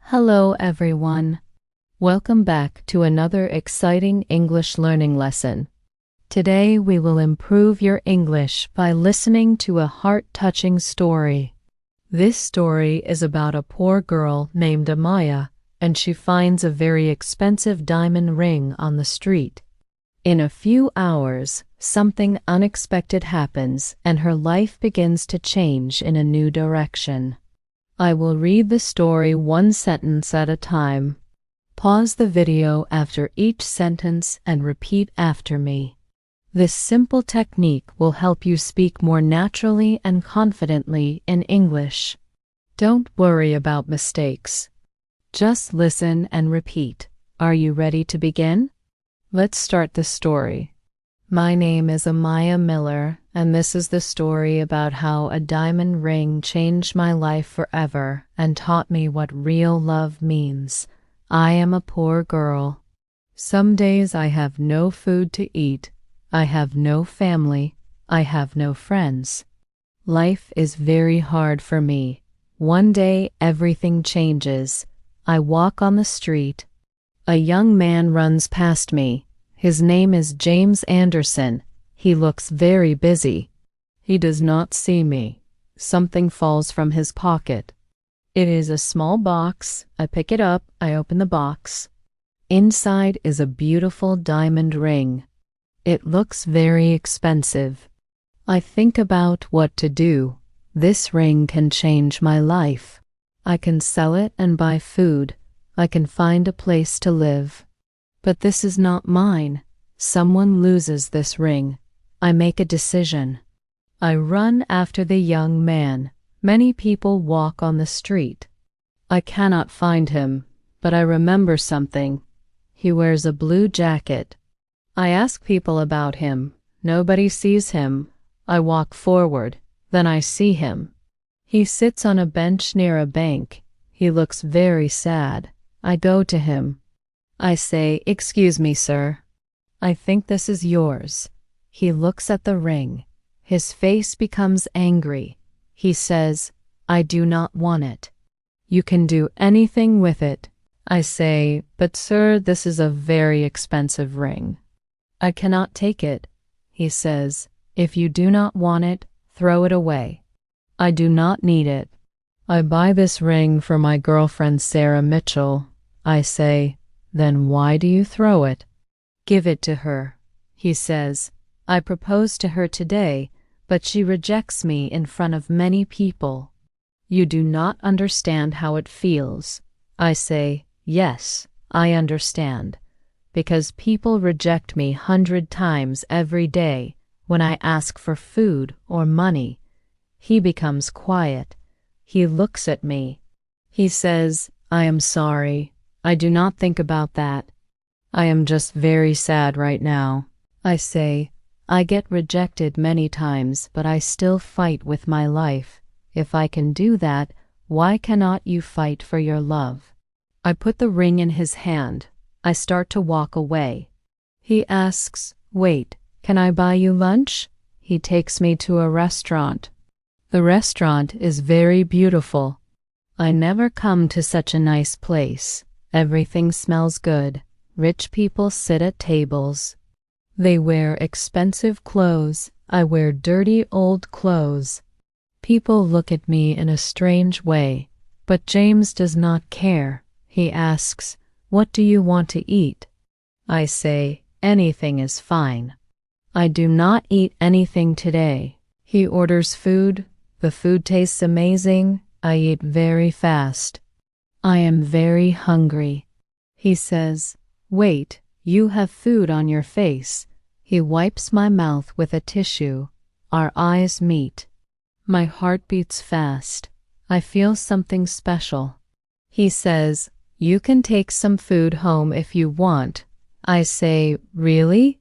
Hello, everyone. Welcome back to another exciting English learning lesson. Today, we will improve your English by listening to a heart-touching story. This story is about a poor girl named Amaya, and she finds a very expensive diamond ring on the street. In a few hours, something unexpected happens, and her life begins to change in a new direction. I will read the story one sentence at a time. Pause the video after each sentence and repeat after me. This simple technique will help you speak more naturally and confidently in English. Don't worry about mistakes. Just listen and repeat. Are you ready to begin? Let's start the story. My name is Amaya Miller, and this is the story about how a diamond ring changed my life forever and taught me what real love means. I am a poor girl. Some days I have no food to eat. I have no family. I have no friends. Life is very hard for me. One day everything changes. I walk on the street. A young man runs past me. His name is James Anderson. He looks very busy. He does not see me. Something falls from his pocket. It is a small box. I pick it up. I open the box. Inside is a beautiful diamond ring. It looks very expensive. I think about what to do. This ring can change my life. I can sell it and buy food. I can find a place to live. But this is not mine. Someone loses this ring. I make a decision. I run after the young man. Many people walk on the street. I cannot find him, but I remember something. He wears a blue jacket. I ask people about him. Nobody sees him. I walk forward. Then I see him. He sits on a bench near a bank. He looks very sad. I go to him. I say, "Excuse me, sir. I think this is yours." He looks at the ring. His face becomes angry. He says, "I do not want it. You can do anything with it." I say, "But sir, this is a very expensive ring. I cannot take it." He says, "If you do not want it, throw it away." I do not need it. I buy this ring for my girlfriend Sarah Mitchell. I say, "Then why do you throw it?" "Give it to her." He says, "I proposed to her today, but she rejects me in front of many people." "You do not understand how it feels." I say, "Yes, I understand, because people reject me 100 times every day when I ask for food or money." He becomes quiet. He looks at me. He says, "I am sorry. I do not think about that. I am just very sad right now." I say, "I get rejected many times, but I still fight with my life. If I can do that, why cannot you fight for your love?" I put the ring in his hand. I start to walk away. He asks, "Wait, can I buy you lunch?" He takes me to a restaurant. The restaurant is very beautiful. I never come to such a nice place. Everything smells good. Rich people sit at tables. They wear expensive clothes. I wear dirty old clothes. People look at me in a strange way, but James does not care. He asks, "What do you want to eat?" I say, "Anything is fine." I do not eat anything today. He orders food. The food tastes amazing. I eat very fast. I am very hungry. He says, "Wait, you have food on your face." He wipes my mouth with a tissue. Our eyes meet. My heart beats fast. I feel something special. He says, "You can take some food home if you want." I say, "Really?"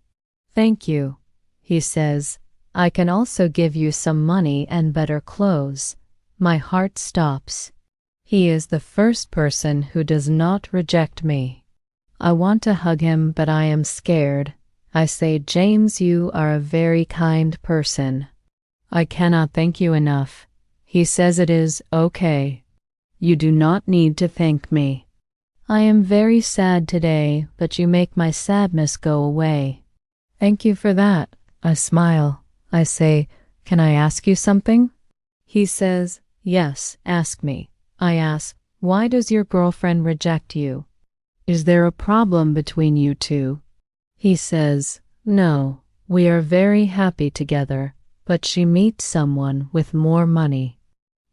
"Thank you." He says, "I can also give you some money and better clothes." My heart stops. He is the first person who does not reject me. I want to hug him, but I am scared. I say, "James, you are a very kind person." I cannot thank you enough. He says it is okay. You do not need to thank me. I am very sad today, but you make my sadness go away. Thank you for that. I smile. I say, can I ask you something? He says, yes, ask me. I ask, why does your girlfriend reject you? Is there a problem between you two? He says, no, we are very happy together, but she meets someone with more money.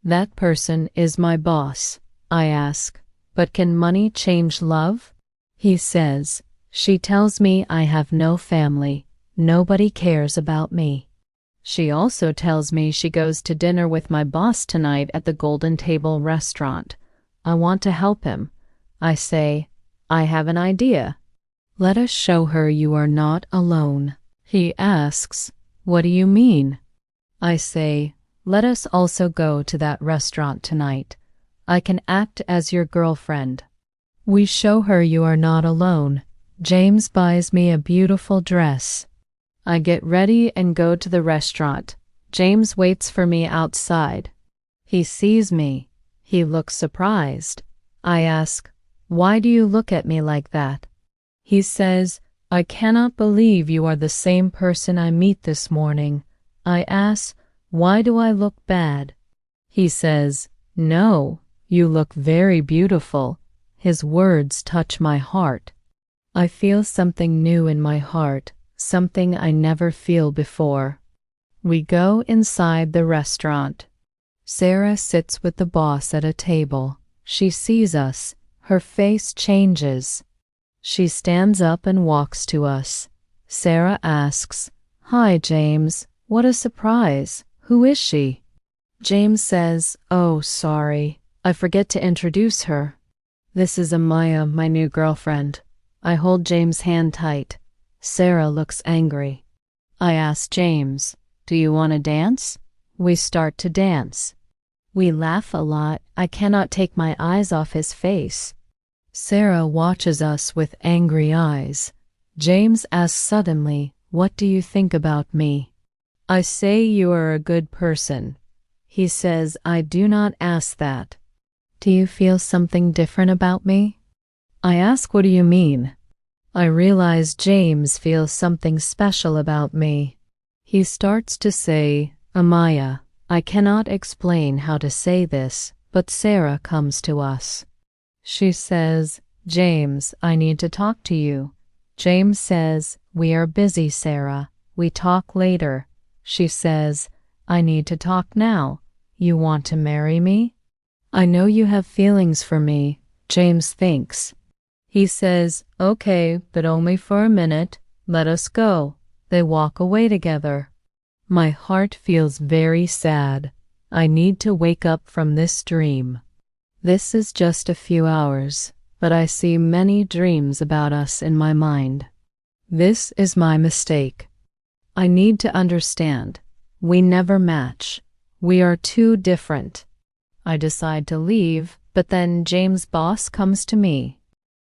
That person is my boss. I ask, but can money change love? He says, she tells me I have no family. Nobody cares about me. She also tells me she goes to dinner with my boss tonight at the Golden Table restaurant. I want to help him. I say, I have an idea. Let us show her you are not alone. He asks, what do you mean? I say, let us also go to that restaurant tonight. I can act as your girlfriend. We show her you are not alone. James buys me a beautiful dress. I get ready and go to the restaurant. James waits for me outside. He sees me. He looks surprised. I ask, why do you look at me like that? He says, I cannot believe you are the same person I meet this morning. I ask, why do I look bad? He says, no, you look very beautiful. His words touch my heart. I feel something new in my heart, something I never feel before. We go inside the restaurant. Sarah sits with the boss at a table. She sees us. Her face changes. She stands up and walks to us. Sarah asks, hi, James. What a surprise. Who is she? James says, oh, sorry. I forget to introduce her. This is Amaya, my new girlfriend. I hold James' hand tight. Sarah looks angry. I ask James, do you want to dance? We start to dance. We laugh a lot. I cannot take my eyes off his face. Sarah watches us with angry eyes. James asks suddenly, what do you think about me? I say you are a good person. He says, I do not ask that. Do you feel something different about me? I ask, what do you mean? I realize James feels something special about me. He starts to say, Amaya, I cannot explain how to say this, but Sarah comes to us. She says, James, I need to talk to you. James says, we are busy, Sarah. We talk later. She says, I need to talk now. You want to marry me? I know you have feelings for me, James thinks. He says, okay, but only for a minute. Let us go. They walk away together. My heart feels very sad. I need to wake up from this dream. This is just a few hours, but I see many dreams about us in my mind. This is my mistake. I need to understand. We never match. We are too different. I decide to leave, but then James' boss comes to me.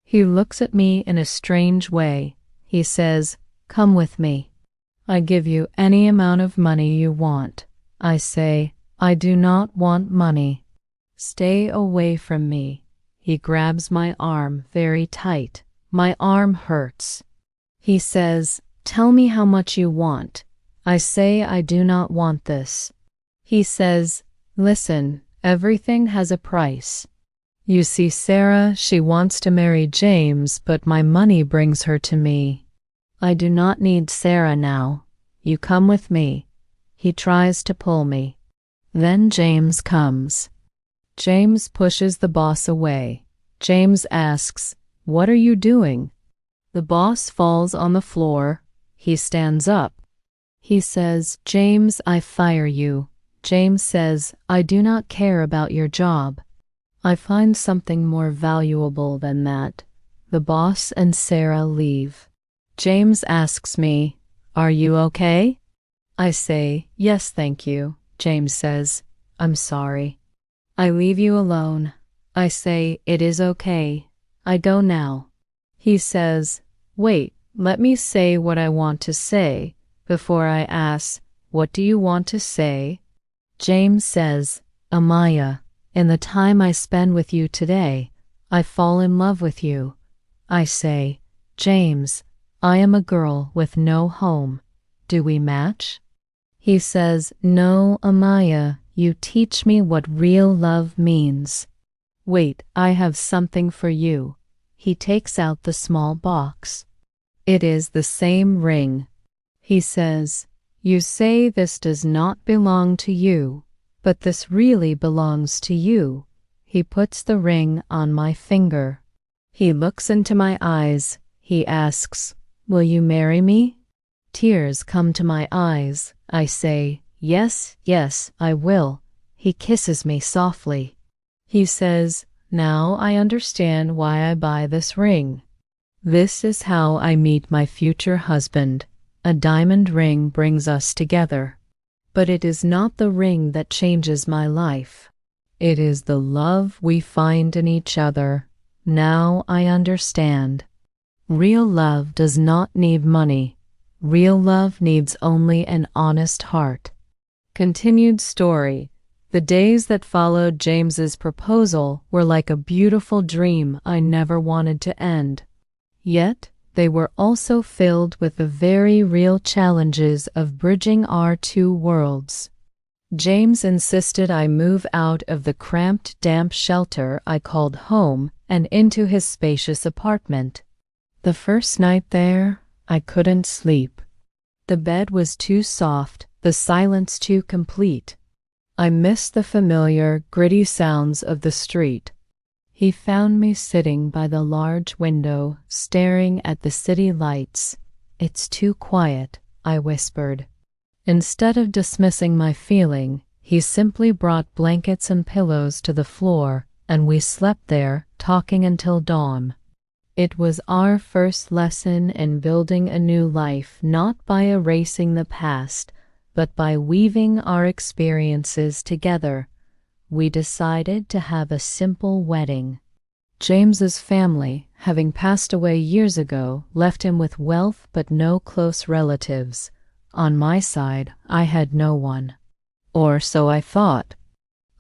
He looks at me in a strange way. He says, come with me. I give you any amount of money you want. I say, I do not want money. Stay away from me. He grabs my arm very tight. My arm hurts. He says, tell me how much you want. I say I do not want this. He says, listen, everything has a price. You see, Sarah, she wants to marry James, but my money brings her to me. I do not need Sarah now. You come with me. He tries to pull me. Then James comes. James pushes the boss away. James asks, what are you doing? The boss falls on the floor. He stands up. He says, James, I fire you. James says, I do not care about your job. I find something more valuable than that. The boss and Sarah leave. James asks me, are you okay? I say, yes, thank you. James says, I'm sorry. I leave you alone. I say, it is okay. I go now. He says, wait, let me say what I want to say. Before I ask, what do you want to say? James says, Amaya, In the time I spend with you today, I fall in love with you. I say, James, I am a girl with no home. Do we match? He says, no, Amaya, you teach me what real love means. Wait, I have something for you. He takes out the small box. It is the same ring. He says, you say this does not belong to you, but this really belongs to you. He puts the ring on my finger. He looks into my eyes. He asks, will you marry me? Tears come to my eyes. I say, yes, yes, I will. He kisses me softly. He says, now I understand why I buy this ring. This is how I meet my future husband. A diamond ring brings us together. But it is not the ring that changes my life. It is the love we find in each other. Now I understand. Real love does not need money. Real love needs only an honest heart. Continued story. The days that followed James's proposal were like a beautiful dream I never wanted to end. Yet, they were also filled with the very real challenges of bridging our two worlds. James insisted I move out of the cramped, damp shelter I called home and into his spacious apartment. The first night there, I couldn't sleep. The bed was too soft, the silence too complete. I missed the familiar, gritty sounds of the street. He found me sitting by the large window, staring at the city lights. It's too quiet, I whispered. Instead of dismissing my feeling, he simply brought blankets and pillows to the floor, and we slept there, talking until dawn. It was our first lesson in building a new life, not by erasing the past, but by weaving our experiences together. We decided to have a simple wedding. James's family, having passed away years ago, left him with wealth but no close relatives. On my side, I had no one. Or so I thought.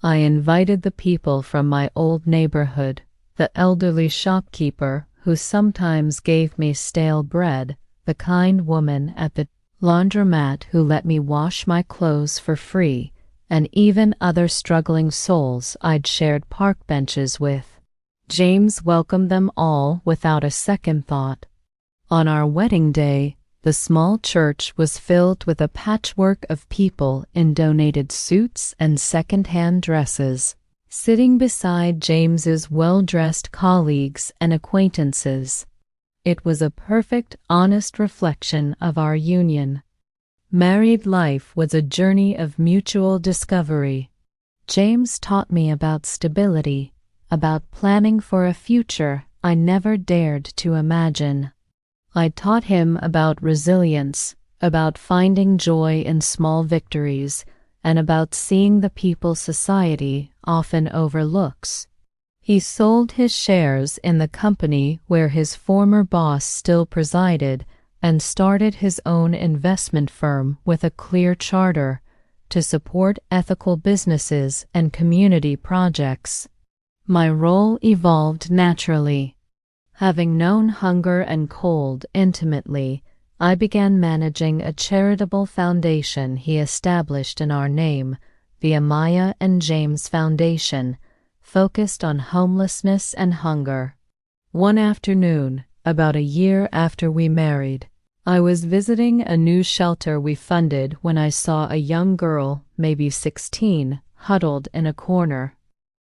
I invited the people from my old neighborhood, the elderly shopkeeper who sometimes gave me stale bread, the kind woman at the laundromat who let me wash my clothes for free, and even other struggling souls I'd shared park benches with. James welcomed them all without a second thought. On our wedding day, the small church was filled with a patchwork of people in donated suits and second-hand dresses, sitting beside James's well-dressed colleagues and acquaintances. It was a perfect, honest reflection of our union. Married life was a journey of mutual discovery. James taught me about stability, about planning for a future I never dared to imagine. I taught him about resilience, about finding joy in small victories, and about seeing the people society often overlooks. He sold his shares in the company where his former boss still presided and started his own investment firm with a clear charter to support ethical businesses and community projects. My role evolved naturally. Having known hunger and cold intimately, I began managing a charitable foundation he established in our name, the Amaya and James Foundation, focused on homelessness and hunger. One afternoon, about a year after we married, I was visiting a new shelter we funded when I saw a young girl, maybe 16, huddled in a corner.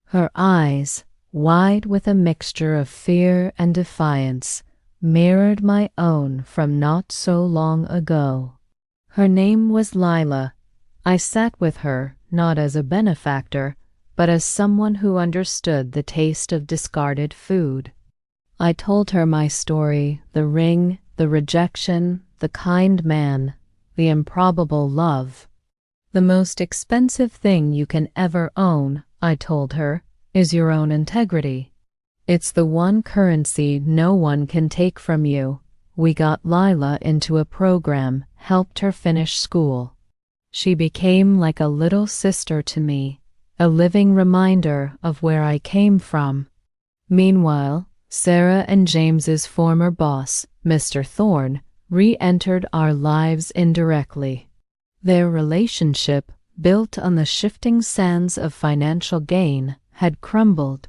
Her eyes, wide with a mixture of fear and defiance, mirrored my own from not so long ago. Her name was Lila. I sat with her, not as a benefactor, but as someone who understood the taste of discarded food. I told her my story, the ring, the rejection, the kind man, the improbable love. The most expensive thing you can ever own, I told her, is your own integrity. It's the one currency no one can take from you. We got Lila into a program, helped her finish school. She became like a little sister to me. a living reminder of where I came from. Meanwhile, Sarah and James's former boss, Mr. Thorne, re-entered our lives indirectly. Their relationship, built on the shifting sands of financial gain, had crumbled.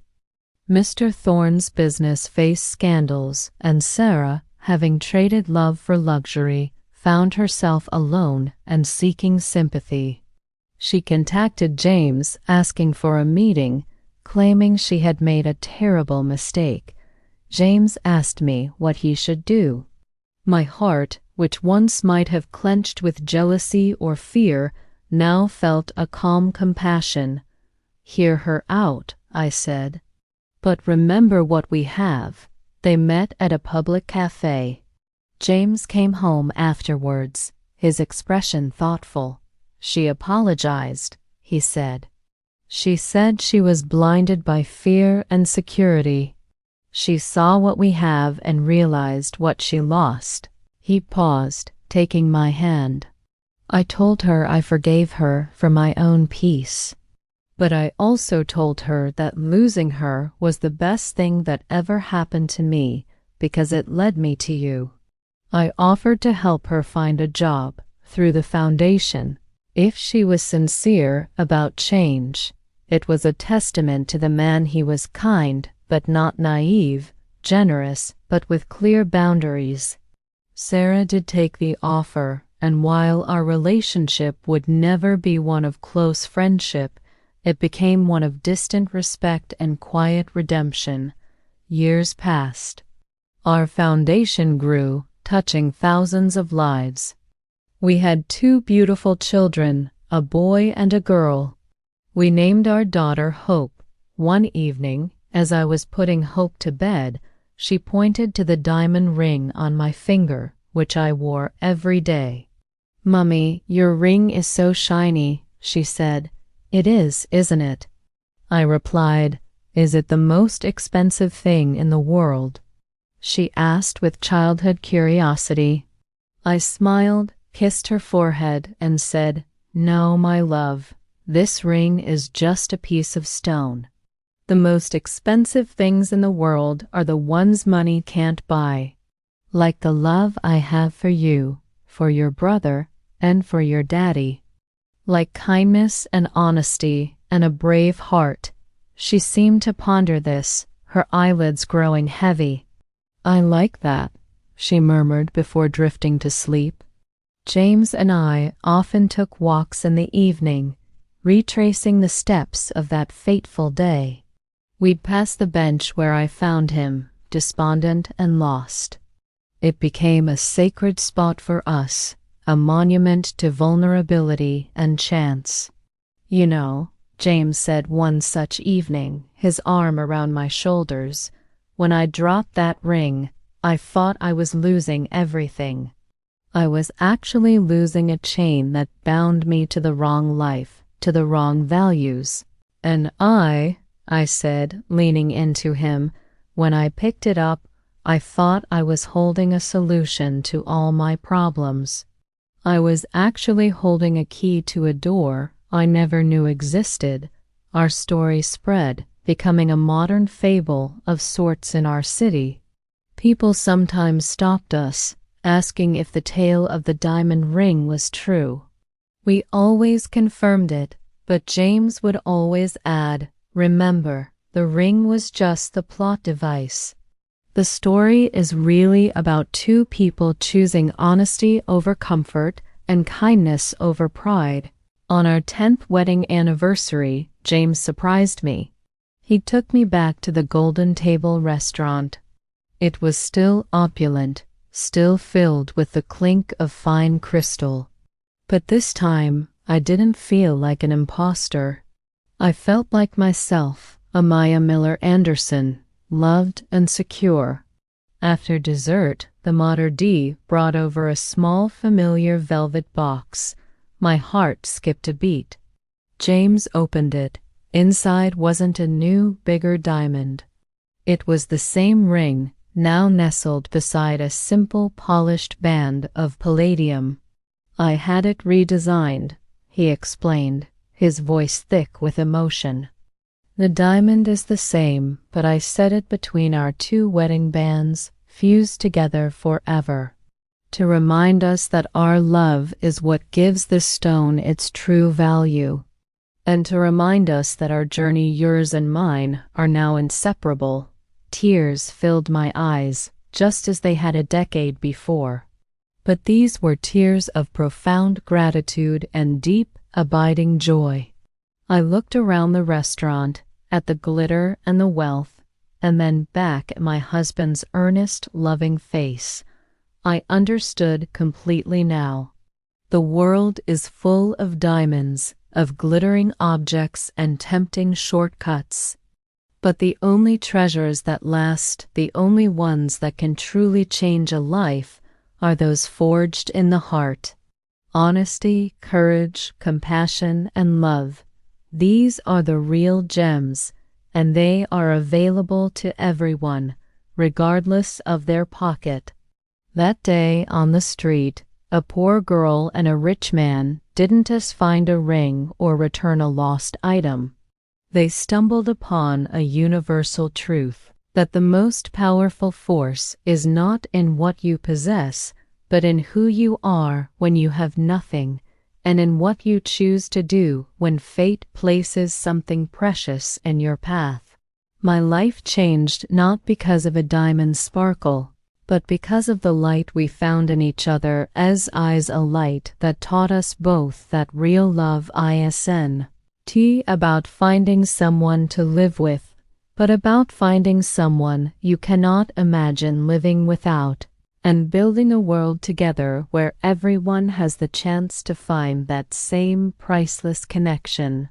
Mr. Thorne's business faced scandals, and Sarah, having traded love for luxury, found herself alone and seeking sympathy. She contacted James, asking for a meeting, claiming she had made a terrible mistake. James asked me what he should do. My heart, which once might have clenched with jealousy or fear, now felt a calm compassion. "Hear her out," I said. "But remember what we have." They met at a public cafe. James came home afterwards, his expression thoughtful. "She apologized," he said. "She said she was blinded by fear and security. She saw what we have and realized what she lost." He paused, taking my hand. I told her I forgave her for my own peace. But I also told her that losing her was the best thing that ever happened to me because it led me to you. I offered to help her find a job through the foundation if she was sincere about change. It was a testament to the man. He was kind but not naive, generous but with clear boundaries. Sarah did take the offer, and while our relationship would never be one of close friendship, it became one of distant respect and quiet redemption. Years passed. Our foundation grew, touching thousands of lives. We had 2 beautiful children, a boy and a girl. We named our daughter Hope. One evening, as I was putting Hope to bed, she pointed to the diamond ring on my finger, which I wore every day. "Mummy, your ring is so shiny," she said. "It is, isn't it?" I replied, "Is it the most expensive thing in the world?" She asked with childhood curiosity. I smiled, kissed her forehead, and said, "No, my love, this ring is just a piece of stone. The most expensive things in the world are the ones money can't buy. Like the love I have for you, for your brother, and for your daddy. Like kindness and honesty and a brave heart." She seemed to ponder this, her eyelids growing heavy. "I like that," she murmured before drifting to sleep. James and I often took walks in the evening, retracing the steps of that fateful day. We'd pass the bench where I found him, despondent and lost. It became a sacred spot for us, a monument to vulnerability and chance. "You know," James said one such evening, his arm around my shoulders, "when I dropped that ring, I thought I was losing everything. I was actually losing a chain that bound me to the wrong life, to the wrong values. And I said, leaning into him, "when I picked it up, I thought I was holding a solution to all my problems. I was actually holding a key to a door I never knew existed." Our story spread, becoming a modern fable of sorts in our city. People sometimes stopped us, asking if the tale of the diamond ring was true. We always confirmed it, but James would always add, "Remember, the ring was just the plot device." The story is really about 2 people choosing honesty over comfort and kindness over pride. On our 10th wedding anniversary, James surprised me. He took me back to the Golden Table restaurant. It was still opulent, still filled with the clink of fine crystal. But this time, I didn't feel like an imposter. I felt like myself, a Maya Miller Anderson, loved and secure. After dessert, the maître d' brought over a small familiar velvet box. My heart skipped a beat. James opened it. Inside wasn't a new, bigger diamond. It was the same ring, now nestled beside a simple polished band of palladium. "I had it redesigned," he explained, his voice thick with emotion. The diamond is the same, but I set it between our two wedding bands, fused together forever, to remind us that our love is what gives this stone its true value, and to remind us that our journey, yours and mine, are now inseparable. Tears filled my eyes, just as they had a decade before. But these were tears of profound gratitude and deep, abiding joy. I looked around the restaurant, at the glitter and the wealth, and then back at my husband's earnest, loving face. I understood completely now. The world is full of diamonds, of glittering objects and tempting shortcuts. But the only treasures that last, the only ones that can truly change a life, are those forged in the heart. Honesty, courage, compassion, and love. These are the real gems, and they are available to everyone, regardless of their pocket. That day on the street, a poor girl and a rich man didn't just find a ring or return a lost item. They stumbled upon a universal truth, that the most powerful force is not in what you possess, but in who you are when you have nothing, and in what you choose to do when fate places something precious in your path. My life changed not because of a diamond's sparkle, but because of the light we found in each other as eyes a light that taught us both that real love isn't about finding someone to live with, but about finding someone you cannot imagine living without, and building a world together where everyone has the chance to find that same priceless connection.